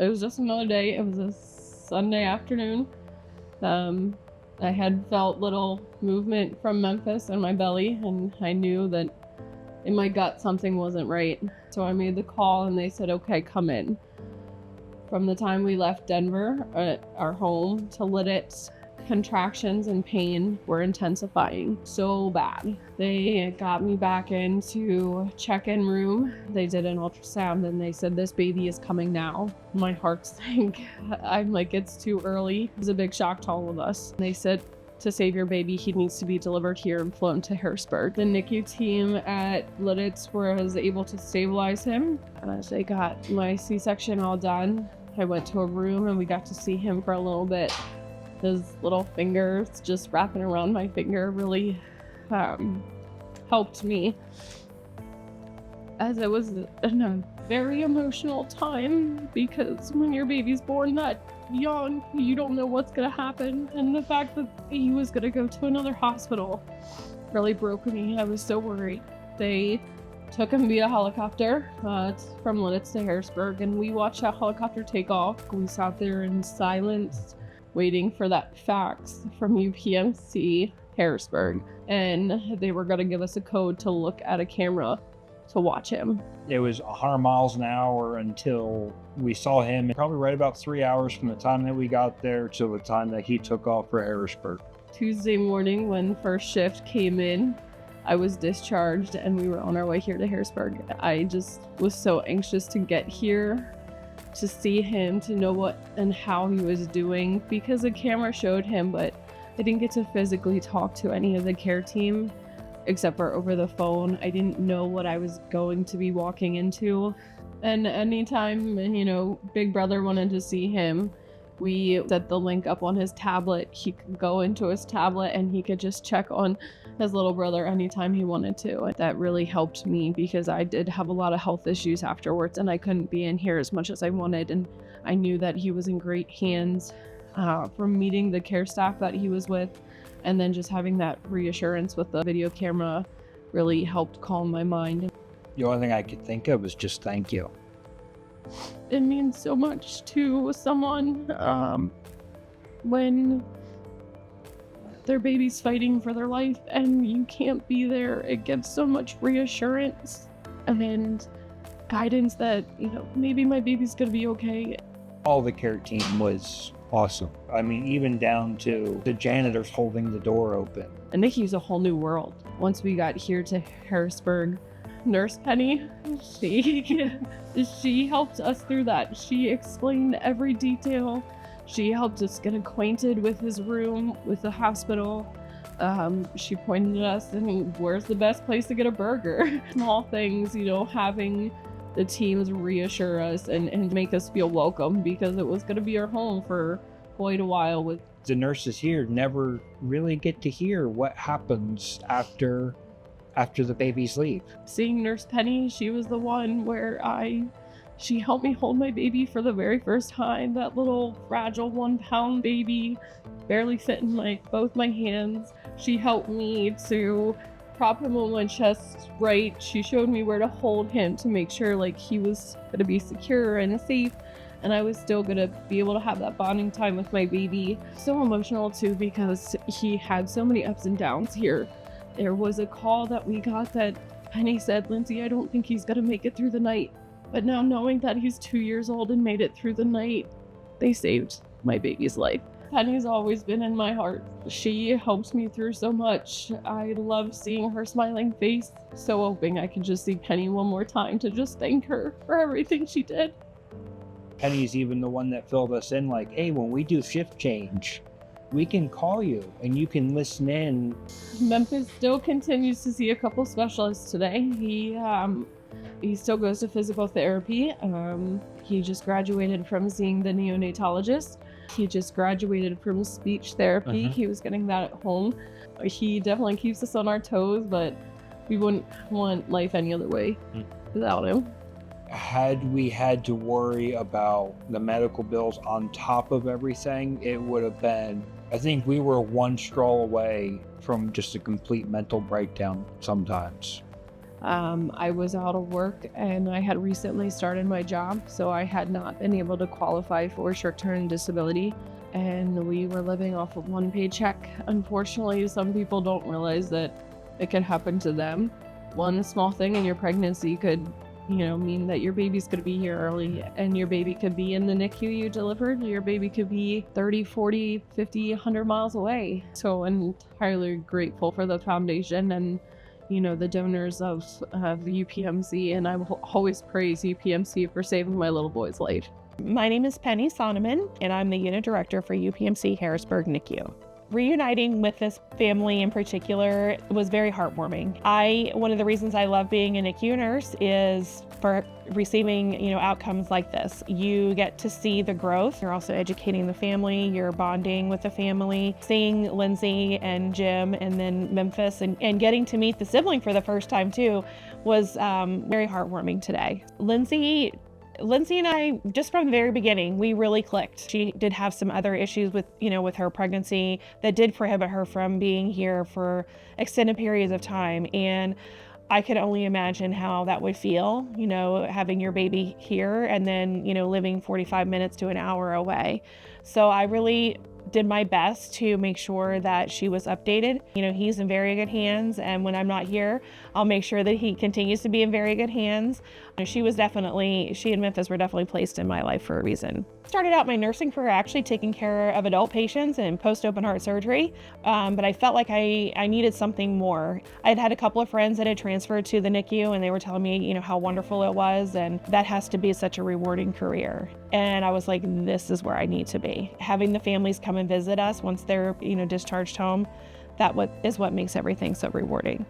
It was just another day. It was a Sunday afternoon. I had felt little movement from Memphis in my belly, and I knew that in my gut something wasn't right. So I made the call and they said, okay, come in. From the time we left Denver, our home, to Lidditz, contractions and pain were intensifying so bad. They got me back into check-in room. They did an ultrasound and they said, this baby is coming now. My heart sank. I'm like, it's too early. It was a big shock to all of us. They said, to save your baby, he needs to be delivered here and flown to Harrisburg. The NICU team at Lidditz was able to stabilize him. As they got my C-section all done, I went to a room and we got to see him for a little bit. His little fingers just wrapping around my finger really helped me. As I was in a very emotional time, because when your baby's born that young, you don't know what's gonna happen. And the fact that he was gonna go to another hospital really broke me. I was so worried. They took him via helicopter from Lidditz to Harrisburg, and we watched that helicopter take off. We sat there in silence, waiting for that fax from UPMC Harrisburg, and they were gonna give us a code to look at a camera to watch him. It was 100 miles an hour until we saw him, probably right about 3 hours from the time that we got there to the time that he took off for Harrisburg. Tuesday morning when first shift came in, I was discharged and we were on our way here to Harrisburg. I just was so anxious to get here, to see him, to know what and how he was doing, because the camera showed him, but I didn't get to physically talk to any of the care team except for over the phone. I didn't know what I was going to be walking into. And anytime, Big Brother wanted to see him, we set the link up on his tablet. He could go into his tablet and he could just check on his little brother anytime he wanted to. That really helped me because I did have a lot of health issues afterwards and I couldn't be in here as much as I wanted. And I knew that he was in great hands from meeting the care staff that he was with. And then just having that reassurance with the video camera really helped calm my mind. The only thing I could think of was just thank you. It means so much to someone when their baby's fighting for their life and you can't be there. It gives so much reassurance and guidance that, maybe my baby's gonna be okay. All the care team was awesome. I mean, even down to the janitors holding the door open. And NICU's a whole new world. Once we got here to Harrisburg, Nurse Penny, she helped us through that. She explained every detail. She helped us get acquainted with his room, with the hospital. She pointed us and where's the best place to get a burger. Small things, having the teams reassure us and make us feel welcome, because it was going to be our home for quite a while. With the nurses here never really get to hear what happens after the babies leave. Seeing Nurse Penny, she was the one where she helped me hold my baby for the very first time. That little fragile 1-pound baby barely fit in both my hands. She helped me to prop him on my chest right. She showed me where to hold him to make sure he was gonna be secure and safe, and I was still gonna be able to have that bonding time with my baby. So emotional too, because he had so many ups and downs here. There was a call that we got that Penny said, Lindsay, I don't think he's gonna make it through the night. But now knowing that he's 2 years old and made it through the night, they saved my baby's life. Penny's always been in my heart. She helps me through so much. I love seeing her smiling face. So hoping I can just see Penny one more time to just thank her for everything she did. Penny's even the one that filled us in hey, when we do shift change, we can call you and you can listen in. Memphis still continues to see a couple specialists today. He still goes to physical therapy. He just graduated from seeing the neonatologist. He just graduated from speech therapy. He was getting that at home. He definitely keeps us on our toes, but we wouldn't want life any other way without him. Had we had to worry about the medical bills on top of everything, it would have been, I think we were one straw away from just a complete mental breakdown sometimes. I was out of work and I had recently started my job, so I had not been able to qualify for short-term disability, and we were living off of one paycheck. Unfortunately, some people don't realize that it could happen to them. One small thing in your pregnancy could, mean that your baby's going to be here early, and your baby could be in the NICU you delivered. Your baby could be 30, 40, 50, 100 miles away. So I'm entirely grateful for the foundation and the donors of the UPMC, and I will always praise UPMC for saving my little boy's life. My name is Penny Sonneman, and I'm the unit director for UPMC Harrisburg NICU. Reuniting with this family in particular was very heartwarming. One of the reasons I love being a NICU nurse is for receiving, outcomes like this. You get to see the growth. You're also educating the family. You're bonding with the family. Seeing Lindsay and Jim and then Memphis and getting to meet the sibling for the first time too was very heartwarming today. Lindsay and I, just from the very beginning, we really clicked. She did have some other issues with her pregnancy that did prohibit her from being here for extended periods of time. And I could only imagine how that would feel, having your baby here and then, living 45 minutes to an hour away. So I really did my best to make sure that she was updated. He's in very good hands, and when I'm not here, I'll make sure that he continues to be in very good hands. She and Memphis were definitely placed in my life for a reason. Started out my nursing career actually taking care of adult patients and post-open heart surgery, but I felt like I needed something more. I'd had a couple of friends that had transferred to the NICU, and they were telling me, how wonderful it was, and that has to be such a rewarding career. And I was like, this is where I need to be. Having the families come and visit us once they're, discharged home, is what makes everything so rewarding.